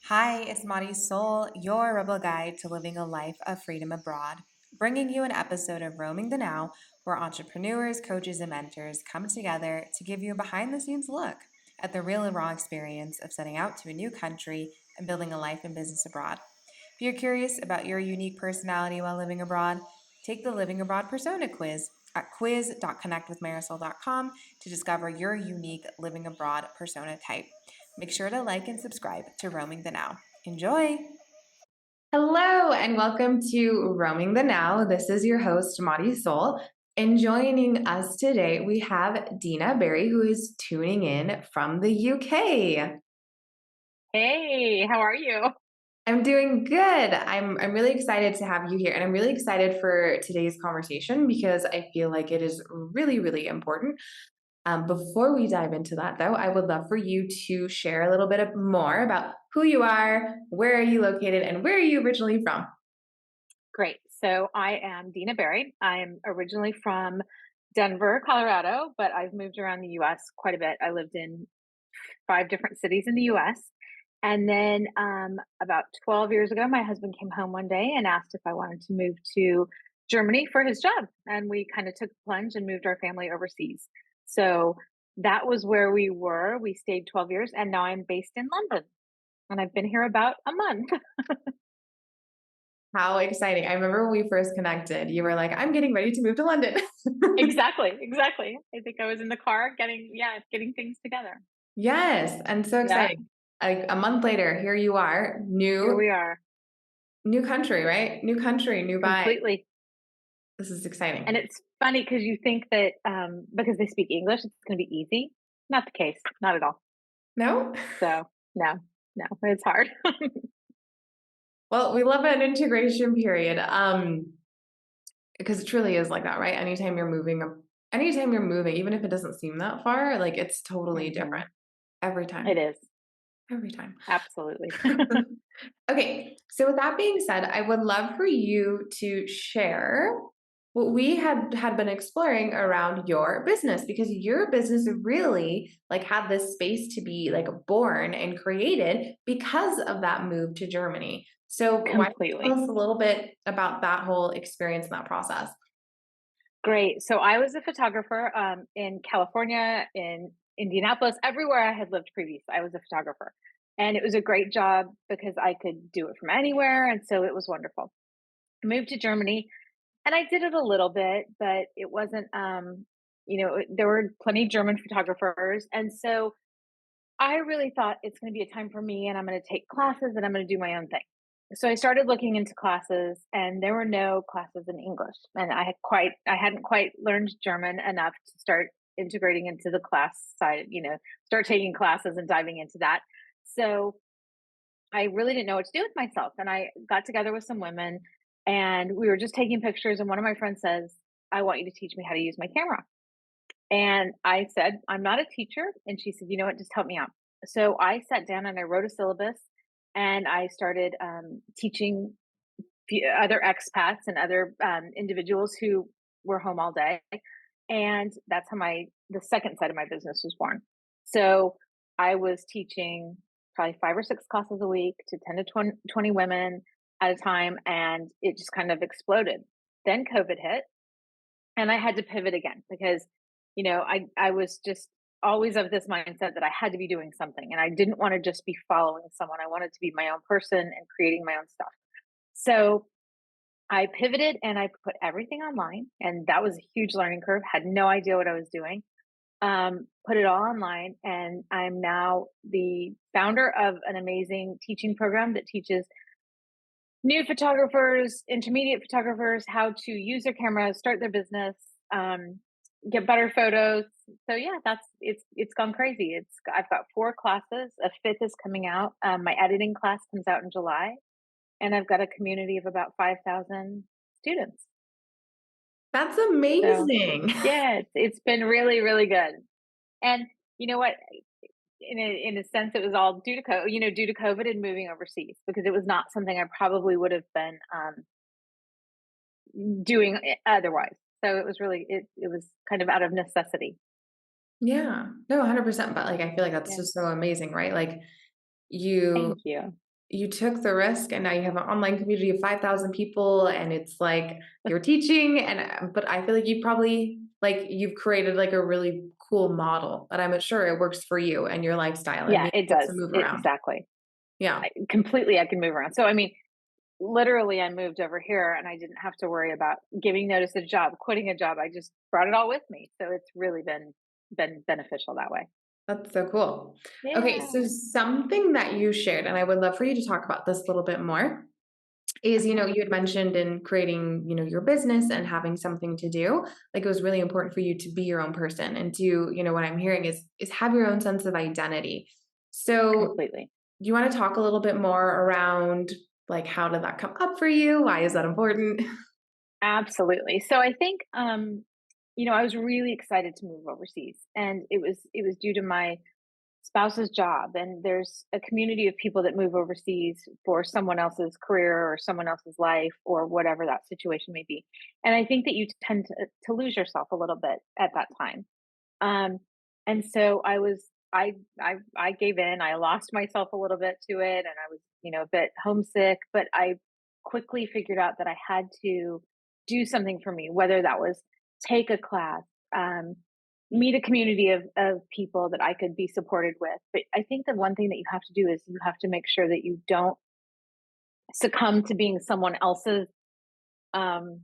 Hi, it's Marisol, your rebel guide to living a life of freedom abroad, bringing you an episode of Roaming the Now, where entrepreneurs, coaches, and mentors come together to give you a behind the scenes look at the real and raw experience of setting out to a new country and building a life and business abroad. If you're curious about your unique personality while living abroad, take the Living Abroad Persona quiz at quiz.connectwithmarisol.com to discover your unique living abroad persona type. Make sure to like and subscribe to Roaming the Now. Enjoy! Hello, and welcome to Roaming the Now. This is your host, Marisol. And joining us today, we have Dena Barrie, who is tuning in from the UK. Hey, how are you? I'm doing good. I'm really excited to have you here, and I'm really excited for today's conversation because I feel like it is really, really important. Before we dive into that, though, I would love for you to share a little bit more about who you are, where are you located, and where are you originally from? Great. So I am Dena Barrie. I'm originally from Denver, Colorado, but I've moved around the US quite a bit. I lived in five different cities in the US. And then about 12 years ago, my husband came home one day and asked if I wanted to move to Germany for his job. And we kind of took the plunge and moved our family overseas. So that was where we were. We stayed 12 years, and now I'm based in London. And I've been here about a month. How exciting. I remember when we first connected, you were like, I'm getting ready to move to London. Exactly, exactly. I think I was in the car getting things together. Yes, and so Yeah, exciting. Like a month later, here you are, here new we are, new country, right? New country, new vibe. completely. This is And exciting. it's funny because you think that, because they speak English, it's gonna be easy. Not the case, not at all. No? So, no, no, it's hard. Well, we love an integration period. Because it truly is like that, right? Anytime you're moving, even if it doesn't seem that far, like it's totally Mhm. different every It time. is, Every time. absolutely. Okay, so with that being said, I would love for you to share what we had been exploring around your business because your business really like had this space to be like born and created because of that move to Germany. So why don't you Completely. tell us a little bit about that whole experience and that process? Great. So I was a photographer, in California, in Indianapolis, everywhere I had lived previous, I was a photographer. And it was a great job because I could do it from anywhere, and so it was wonderful. I moved to Germany, and I did it a little bit, but it wasn't, there were plenty of German photographers, and so I really thought it's gonna be a time for me, and I'm gonna take classes, and I'm gonna do my own thing. So I started looking into classes, and there were no classes in English, and I hadn't quite learned German enough to start integrating into the class side, start taking classes and diving into that. So I really didn't know what to do with myself, and I got together with some women, and we were just taking pictures, and one of my friends says, "I want you to teach me how to use my camera." And I said, "I'm not a teacher." And she said, "You know what? Just help me out." So I sat down and I wrote a syllabus, and I started teaching other expats and other individuals who were home all day. And that's how the second side of my business was born. So I was teaching probably 5 or 6 classes a week to 10 to 20 women at a time, and it just kind of exploded. Then COVID hit, and I had to pivot again because, I was just always of this mindset that I had to be doing something, and I didn't want to just be following someone. I wanted to be my own person and creating my own stuff. So I pivoted and I put everything online, and that was a huge learning curve. Had no idea what I was doing. Put it all online, and I'm now the founder of an amazing teaching program that teaches new photographers, intermediate photographers, how to use their camera, start their business, um, get better photos. So yeah, it's gone crazy. I've got 4 classes. A fifth is coming out. My editing class comes out in July, and I've got a community of about 5,000 students. That's So amazing. yeah, it's been really really good. And you know what? In a sense, it was all due to COVID and moving overseas, because it was not something I probably would have been doing otherwise. So it was kind of out of necessity. Yeah. No, 100%, but, like, I feel like that's Yeah. just so amazing, right? Like, you Thank you. you took the risk and now you have an online community of 5,000 people and it's like you're teaching and but I feel like you probably like you've created like a really cool model that I'm sure it works for you and your lifestyle and Yeah, being it able does. to move around. Exactly. Yeah. Completely, I can move around. So, I mean, literally, I moved over here and I didn't have to worry about giving notice at a job, quitting a job. I just brought it all with me. So it's really been beneficial that way. That's so cool. Okay, so Yeah. something that you shared, and I would love for you to talk about this a little bit more, is Okay. you had mentioned in creating your business and having something to do, like it was really important for you to be your own person and to what I'm hearing is have your own sense of identity. So Completely. do you want to talk a little bit more around like how did that come up for you? Why is that important? Absolutely. So I think I was really excited to move overseas, and it was due to my spouse's job, and there's a community of people that move overseas for someone else's career or someone else's life or whatever that situation may be. And I think that you tend to lose yourself a little bit at that time. Um, and so I gave in. I lost myself a little bit to it, and I was, a bit homesick. But I quickly figured out that I had to do something for me, whether that was take a class, um, meet a community of people that I could be supported with. But I think the one thing that you have to do is you have to make sure that you don't succumb to being someone else's um,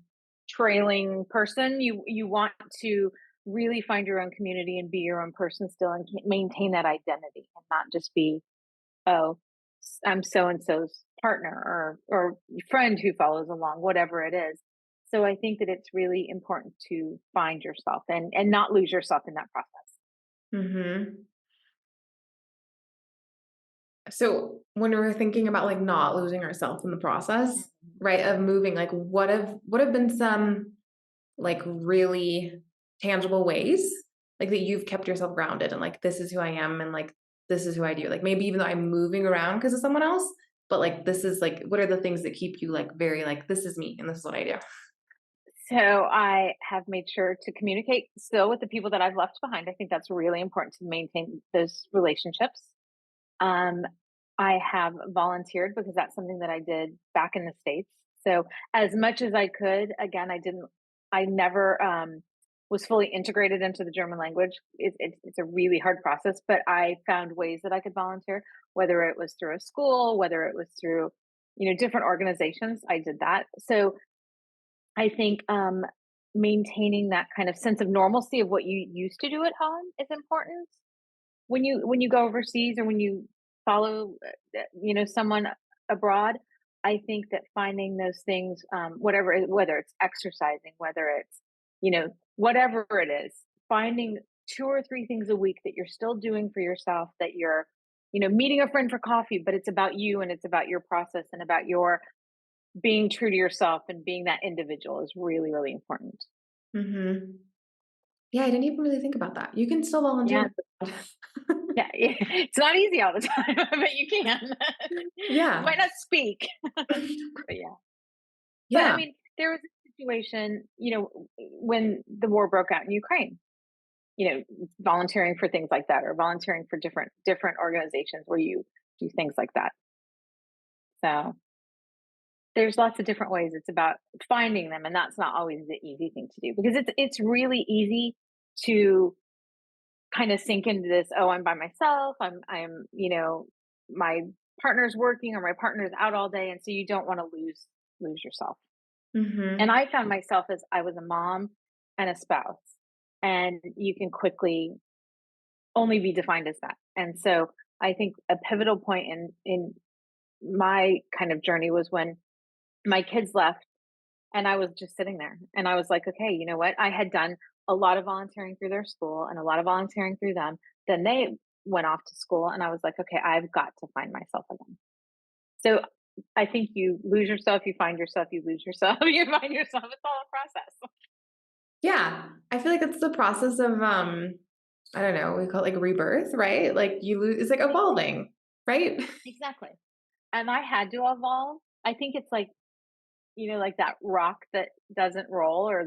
trailing person. You want to really find your own community and be your own person still, and maintain that identity, and not just be, oh, I'm so and so's partner or friend who follows along, whatever it is. So I think that it's really important to find yourself and not lose yourself in that process. Mhm. So when we're thinking about like not losing ourselves in the process, Mhm. right, of moving, like what have been some like really tangible ways like that you've kept yourself grounded and like this is who I am and like this is who I do. Like maybe even though I'm moving around because of someone else, but like this is like what are the things that keep you like very like this is me and this is what I do. So I have made sure to communicate still with the people that I've left behind. I think that's really important to maintain those relationships. Um, I have volunteered because that's something that I did back in the States. So as much as I could, again, I never was fully integrated into the German language. It's a really hard process, but I found ways that I could volunteer, whether it was through a school, whether it was through, different organizations. I did that. So I think maintaining that kind of sense of normalcy of what you used to do at home is important when you go overseas or when you follow someone abroad. I think that finding those things, whether it's exercising, whether it's whatever it is, finding two or three things a week that you're still doing for yourself, that you're meeting a friend for coffee, but it's about you and it's about your process and about your being true to yourself and being that individual is really, really important. Mhm. Yeah, I didn't even really think about that. You can still volunteer Yeah. with the Yeah, it's not easy all the time, but you can. Yeah. Might not speak, but yeah. But I Yeah. mean, there was a situation, when the war broke out in Ukraine, volunteering for things like that, or volunteering for different organizations where you do things like that. So there's lots of different ways. It's about finding them, and that's not always the easy thing to do because it's really easy to kind of sink into this, oh, I'm by myself, I'm my partner's working or my partner's out all day, and so you don't want to lose yourself. And Mhm. I found myself as I was a mom and a spouse, and you can quickly only be defined as that. And so I think a pivotal point in my kind of journey was when my kids left and I was just sitting there and I was like, okay, you know what? I had done a lot of volunteering through their school and a lot of volunteering through them. Then they went off to school and I was like, okay, I've got to find myself again. So I think you lose yourself, you find yourself, you lose yourself, you find yourself. It's all a process. Yeah. I feel like it's the process of I don't know, we call it like rebirth, right? Like you lose it's like evolving, right? Exactly. And I had to evolve. I think it's like, like that rock that doesn't roll or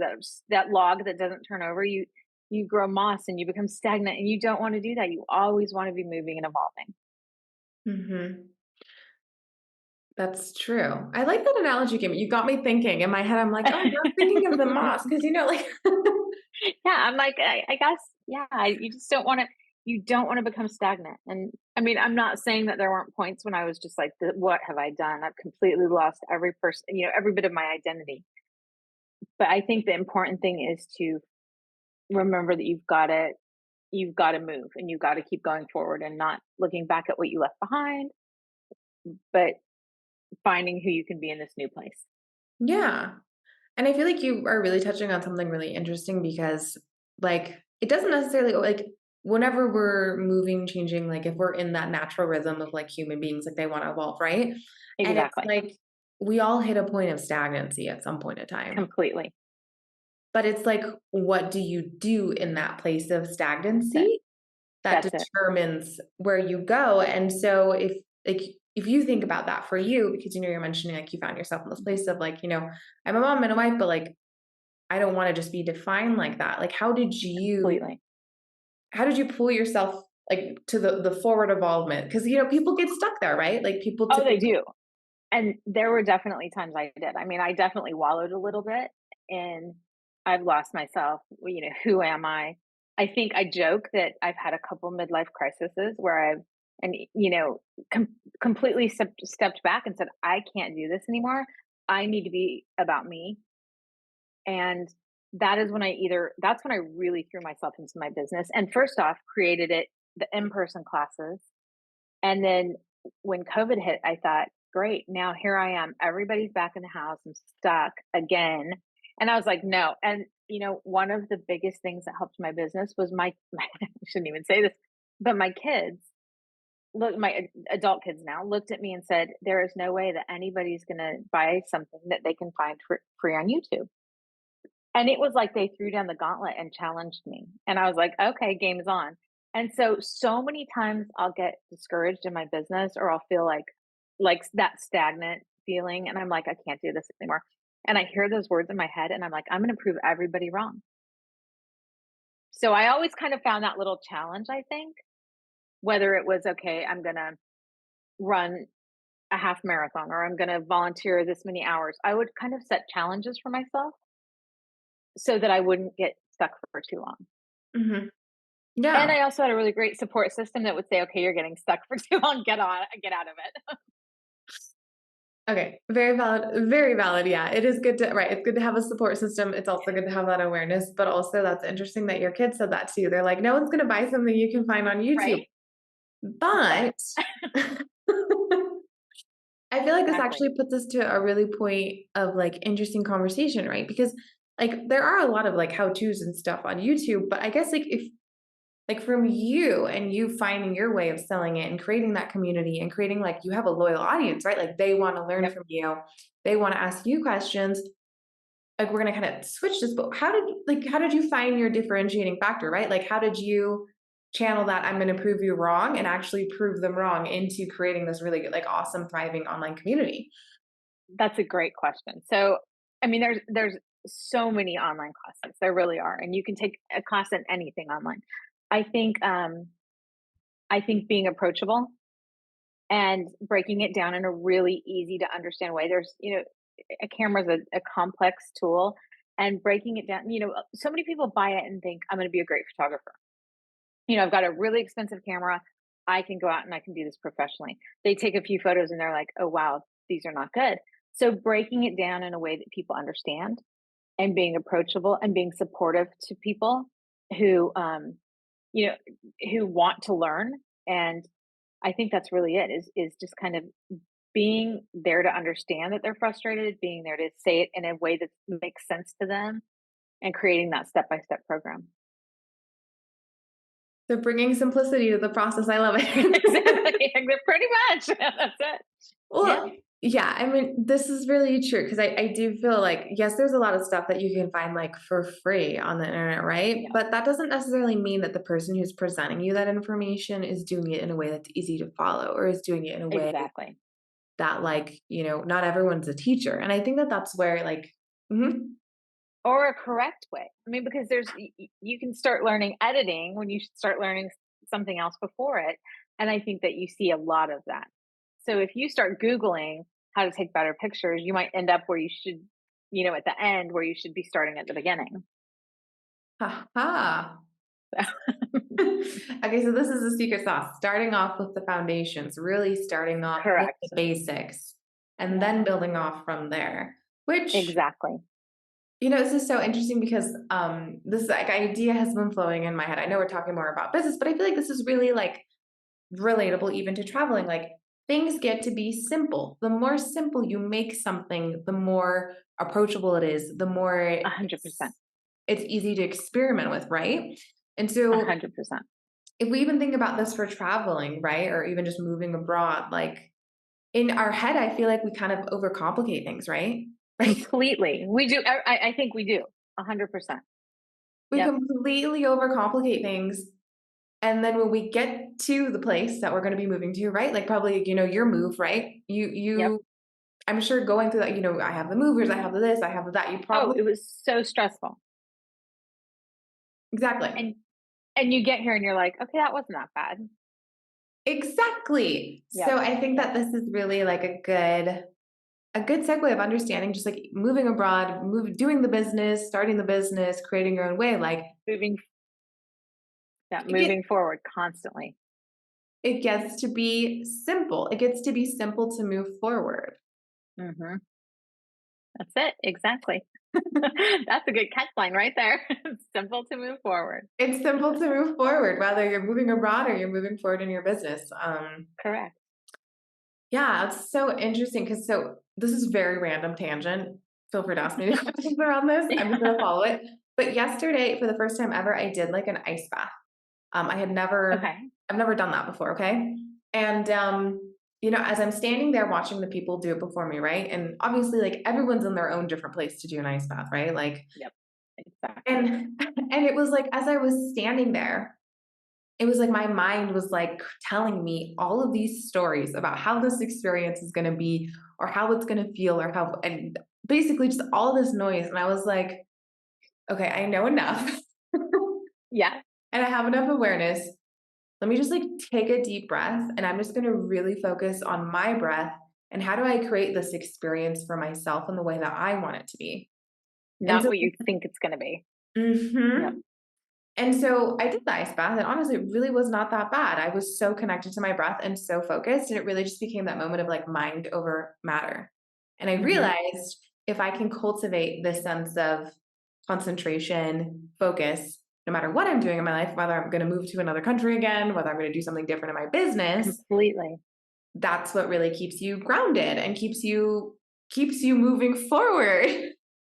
that log that doesn't turn over. You grow moss and you become stagnant and you don't want to do that. You always want to be moving and evolving. Mhm. That's true. I like that analogy you gave me. You got me thinking. In my head, I'm like, "Oh, you're thinking of the moss," because like Yeah, I'm like, I guess, yeah, you just don't want to. You don't want to become stagnant. And I mean, I'm not saying that there weren't points when I was just like, "What have I done? I've completely lost every person, every bit of my identity." But I think the important thing is to remember that you've got to move and you've got to keep going forward and not looking back at what you left behind, but finding who you can be in this new place. Yeah. And I feel like you are really touching on something really interesting because, like, it doesn't necessarily like whenever we're moving, changing, like if we're in that natural rhythm of like human beings, like they want to evolve, right? And it's Exactly. like we all hit a point of stagnancy at some point in time. Completely. But it's like, what do you do in that place of That's it. stagnancy that That's it. determines where you go? And so like if you think about that for you, because you're mentioning like you found yourself in this place of like, I'm a mom and a wife, but like I don't wanna just be defined like that. Like, Completely. how did you pull yourself, like, to the forward involvement? Because people get stuck there, right? Like, people Oh, they typically. do. And there were definitely times I did. I mean, I definitely wallowed a little bit and I've lost myself. Who am I? I think I joke that I've had a couple midlife crises where and completely stepped back and said, I can't do this anymore. I need to be about me. And that's when I really threw myself into my business. And first off, created the in-person classes. And then when COVID hit, I thought, great, now here I am. Everybody's back in the house. I'm stuck again. And I was like, no. And, one of the biggest things that helped my business was I shouldn't even say this, but my kids, my adult kids now looked at me and said, there is no way that anybody's going to buy something that they can find for free on YouTube. And it was like they threw down the gauntlet and challenged me. And I was like, okay, game is on. And so many times I'll get discouraged in my business or I'll feel like that stagnant feeling and I'm like, I can't do this anymore. And I hear those words in my head and I'm like, I'm going to prove everybody wrong. So I always kind of found that little challenge, I think, whether it was okay, I'm going to run a half marathon or I'm going to volunteer this many hours. I would kind of set challenges for myself so that I wouldn't get stuck for too long. Mhm. And Yeah. I also had a really great support system that would say, "Okay, you're getting stuck for too long. Get out of it." Okay. Very valid, very valid, yeah. It is good to right, it's good to have a support system. It's also good to have that awareness, but also that's interesting that your kids said that too. They're like, "No one's gonna buy something you can find on YouTube." Right? But But I feel like this exactly. actually puts us to a really point of like interesting conversation, right? Because like there are a lot of like how to's and stuff on YouTube, but I guess like if like from you and you finding your way of selling it and creating that community and creating like you have a loyal audience, right? Like they want to learn Yep. from you, they want to ask you questions. Like we're gonna kind of switch this, but how did you find your differentiating factor, right? Like how did you channel that I'm gonna prove you wrong and actually prove them wrong into creating this really like awesome, thriving online community? That's a great question. So, I mean, there's so many online classes. There really are, and you can take a class in anything online. I think I think being approachable and breaking it down in a really easy to understand way. There's, a camera is a complex tool, and breaking it down. So many people buy it and think I'm going to be a great photographer. I've got a really expensive camera. I can go out and I can do this professionally. They take a few photos and they're like, oh, wow, these are not good. So breaking it down in a way that people understand and being approachable and being supportive to people who, you know, who want to learn. And I think that's really it is just kind of being there to understand that they're frustrated, being there to say it in a way that makes sense to them and creating that step-by-step program. So bringing simplicity to the process. I love it. Exactly. Pretty much. That's it. Yeah. Well, yeah, I mean, this is really true because I do feel like, yes, there's a lot of stuff that you can find like for free on the internet, right? Yeah. But that doesn't necessarily mean that the person who's presenting you that information is doing it in a way that's easy to follow or is doing it in a way Exactly. that, like, not everyone's a teacher. And I think that that's where, like, mhm. Or a correct way. I mean, because you can start learning editing when you should start learning something else before it. And I think that you see a lot of that. So if you start Googling how to take better pictures, you might end up where you should, at the end where you should be starting at the beginning. Ha ha. Okay, so this is the secret sauce. Starting off with the foundations, really starting off with the Correct. basics, and Yep. then building off from there. Which, Exactly. this is so interesting because this like idea has been flowing in my head. I know we're talking more about business, but I feel like this is really like relatable even to traveling. Like things get to be simple. The more simple you make something, the more approachable it is, the more 100%. it's easy to experiment with, right? And A so 100%. if we even think about this for traveling, right? Or even just moving abroad, like in our head, I feel like we kind of overcomplicate things, right? Like Completely. We do. I think we do. 100%. we Yep. completely overcomplicate things. And then when we get to the place that we're going to be moving to, right? Like probably, your move, right? Yep. I'm sure going through that, I have the movers, I have the this, I have the that. You Oh, probably, it was so stressful. exactly. And you get here and you're like, okay, that wasn't that bad. Exactly. Yep. So I think Yep. that this is really like a good segue of understanding just like moving abroad, doing the business, starting the business, creating your own way. Like Moving. Yeah. it gets Moving forward constantly. it gets to be simple. It gets to be simple to move forward. Hmm. That's it. Exactly. That's a good catch line right there. It's simple to move forward. It's simple to move forward, whether you're moving abroad or you're moving forward in your business. Correct. Yeah, it's so interesting because this is very random tangent. Feel free to ask me any questions around this. I'm just gonna follow it. But yesterday, for the first time ever, I did like an ice bath. I had never Okay. I've never done that before, okay? And, as I'm standing there watching the people do it before me, right? And obviously, like, everyone's in their own different place to do an ice bath, right? Like Yep. Exactly. and and it was like, as I was standing there, it was like my mind was, like, telling me all of these stories about how this experience is gonna be or how it's gonna feel or how and basically just all this noise, and I was like, "Okay, I know enough, Yeah. and I have enough awareness. Let me just like take a deep breath and I'm just going to really focus on my breath and how do I create this experience for myself in the way that I want it to be." And Not so, what you think it's going to be. Yep. mhm. And so I did the ice bath and honestly, it really was not that bad. I was so connected to my breath and so focused. And it really just became that moment of like mind over matter. And I Hmm. realized if I can cultivate this sense of concentration, focus, no matter what I'm doing in my life, whether I'm going to move to another country again, whether I'm going to do something different in my business, Completely. that's what really keeps you grounded and keeps you moving forward.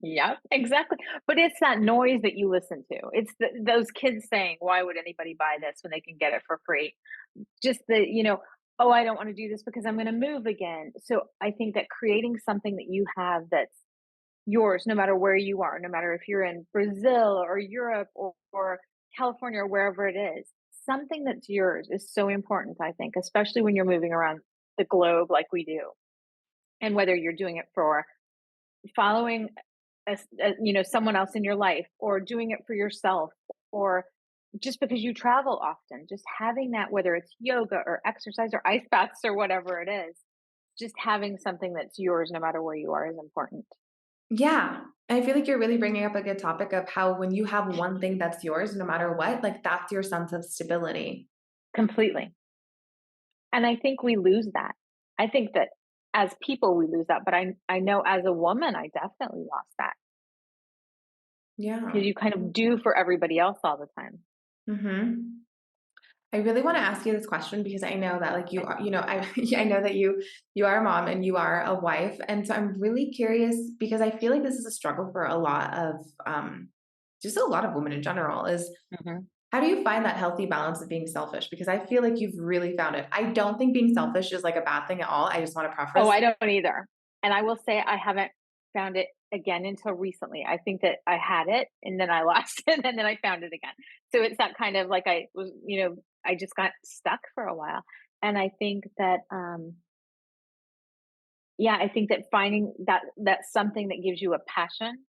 Yep, exactly. But it's that noise that you listen to. It's those kids saying, "Why would anybody buy this when they can get it for free?" Just "Oh, I don't want to do this because I'm going to move again." So I think that creating something that you have that's yours, no matter where you are, no matter if you're in Brazil or Europe or California or wherever it is, something that's yours is so important, I think, especially when you're moving around the globe like we do. And whether you're doing it for following someone else in your life or doing it for yourself or just because you travel often, just having that, whether it's yoga or exercise or ice baths or whatever it is, just having something that's yours no matter where you are is important. Yeah. I feel like you're really bringing up a good topic of how when you have one thing that's yours, no matter what, like that's your sense of stability. Completely. And I think we lose that. I think that as people we lose that, but I know as a woman I definitely lost that Yeah. because you kind of do for everybody else all the time. Hmm. I really want to ask you this question because I know that like you are, I know that you are a mom and you are a wife. And so I'm really curious because I feel like this is a struggle for a lot of just a lot of women in general is Mhm. how do you find that healthy balance of being selfish? Because I feel like you've really found it. I don't think being selfish is like a bad thing at all. I just want to Oh, preface. I don't either. And I will say I haven't found it again until recently. I think that I had it and then I lost it and then I found it again. So it's that kind of like I was, I just got stuck for a while. And I think that yeah, I think that finding that something that gives you a passion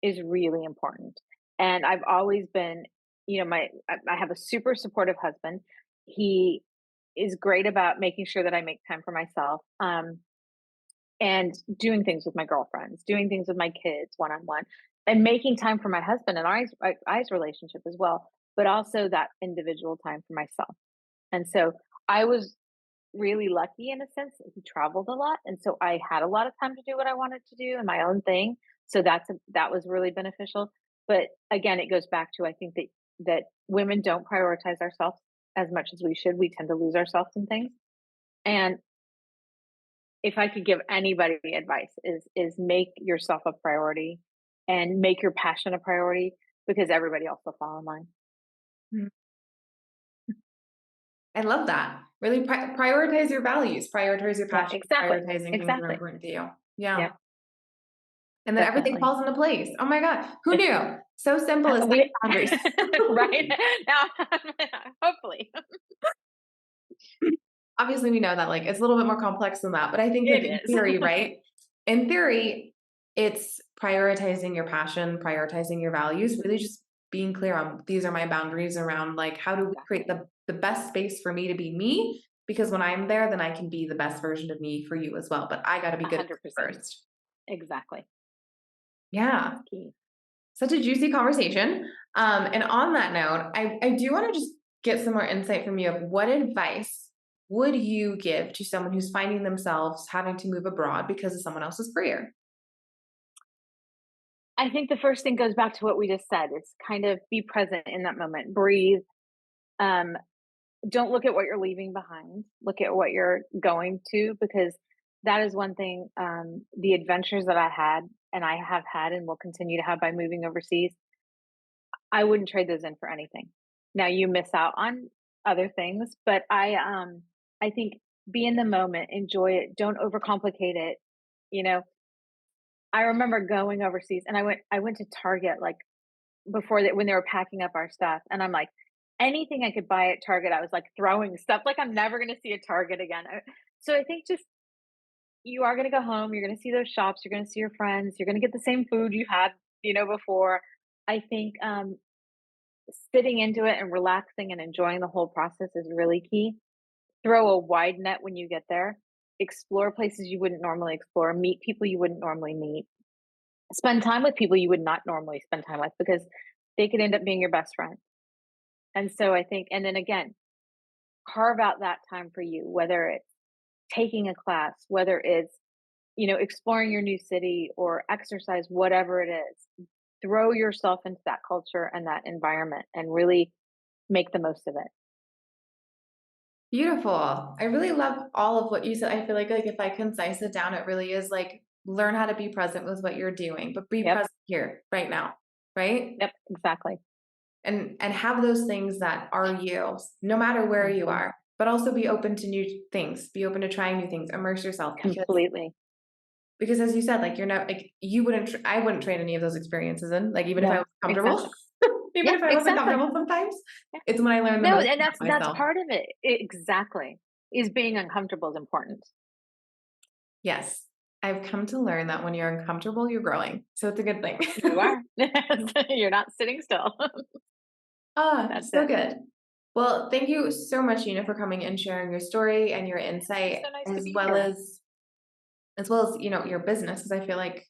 is really important. And I've always been, my I have a super supportive husband. He is great about making sure that I make time for myself. and doing things with my girlfriends, doing things with my kids one on one, and making time for my husband and I's relationship as well, but also that individual time for myself. And so I was really lucky in a sense that he traveled a lot, and so I had a lot of time to do what I wanted to do and my own thing. So that was really beneficial. But again, it goes back to I think that women don't prioritize ourselves as much as we should. We tend to lose ourselves in things. And if I could give anybody advice is make yourself a priority and make your passion a priority because everybody else will fall in line. Mm. I love that. Really prioritize your values, prioritize your Yeah, passion, exactly. prioritizing things that are Exactly. important to you. Yeah. Yep, And then everything definitely. falls into place. Oh my God. Who knew? So simple as setting We boundaries. right? Now hopefully. Obviously, we know that like it's a little bit more complex than that. But I think like It in is. theory, right? In theory, it's prioritizing your passion, prioritizing your values, really just being clear on these are my boundaries around like how do we create Exactly. the best space for me to be me? Because when I'm there, then I can be the best version of me for you as well. But I got to be good 100%. first. Exactly. Yeah. That's key. Such a juicy conversation. And on that note, I do want to just get some more insight from you of what advice would you give to someone who's finding themselves having to move abroad because of someone else's career? I think the first thing goes back to what we just said. It's kind of be present in that moment, breathe. Um, don't look at what you're leaving behind. Look at what you're going to, because that is one thing. The adventures that I had and I have had and will continue to have by moving overseas, I wouldn't trade those in for anything. Now you miss out on other things, but I think be in the moment, enjoy it, don't overcomplicate it. You know, I remember going overseas and I went to Target like before that when they were packing up our stuff and I'm like anything I could buy at Target, I was like throwing stuff like I'm never going to see a Target again. So I think just you are going to go home, you're going to see those shops, you're going to see your friends, you're going to get the same food you had, before. I think sitting into it and relaxing and enjoying the whole process is really key. Throw a wide net when you get there. Explore places you wouldn't normally explore. Meet people you wouldn't normally meet. Spend time with people you would not normally spend time with because they could end up being your best friend. And so I think, and then again, carve out that time for you, whether it's taking a class, whether it's, exploring your new city or exercise, whatever it is. Throw yourself into that culture and that environment and really make the most of it. Beautiful. I really love all of what you said. I feel like if I concise it down, it really is like learn how to be present with what you're doing, but be Yep. present here right now, right? Yep. Exactly. And have those things that are you, no matter where you Hmm. are, but also be open to new things, be open to trying new things, immerse yourself Completely. because as you said, like you're not like you wouldn't I wouldn't trade any of those experiences in, like even if I No. was comfortable, Exactly. even Yeah. if I wasn't Exactly. comfortable sometimes, Yeah. it's when I learned the No, most and about that's myself. part of it. Exactly. Is being uncomfortable is important. Yes. I've come to learn that when you're uncomfortable, you're growing. So it's a good thing. You are. You're not sitting still. Ah, That's so it. good. Well, thank you so much, Gina, for coming and sharing your story and your It's insight so nice to as be well here. as your business, because I feel like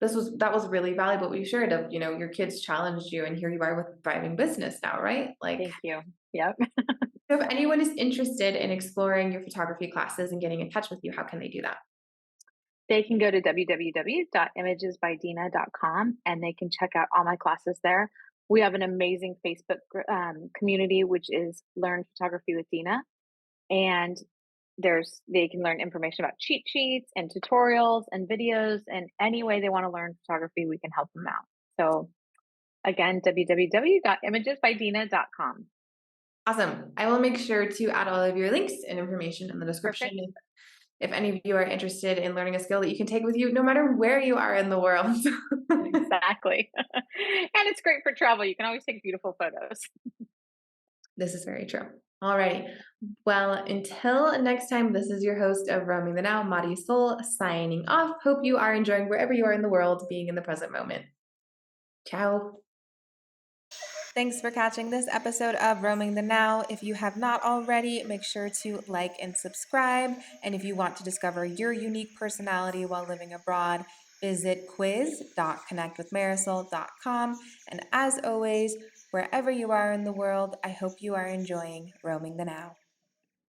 that was really valuable what you shared of, your kids challenged you and here you are with a thriving business now, right? Like, Thank you. Yep. so if anyone is interested in exploring your photography classes and getting in touch with you, how can they do that? They can go to www.imagesbydena.com and they can check out all my classes there. We have an amazing Facebook community, which is Learn Photography with Dena. And they can learn information about cheat sheets and tutorials and videos and any way they want to learn photography, we can help them out. So again, www.imagesbydena.com. Awesome. I will make sure to add all of your links and information in the description. Perfect. If any of you are interested in learning a skill that you can take with you, no matter where you are in the world. Exactly. And it's great for travel. You can always take beautiful photos. This is very true. All righty. Well, until next time, this is your host of Roaming the Now, Marisol, signing off. Hope you are enjoying wherever you are in the world, being in the present moment. Ciao. Thanks for catching this episode of Roaming the Now. If you have not already, make sure to like and subscribe. And if you want to discover your unique personality while living abroad, visit quiz.connectwithmarisol.com. And as always, wherever you are in the world, I hope you are enjoying Roaming the Now.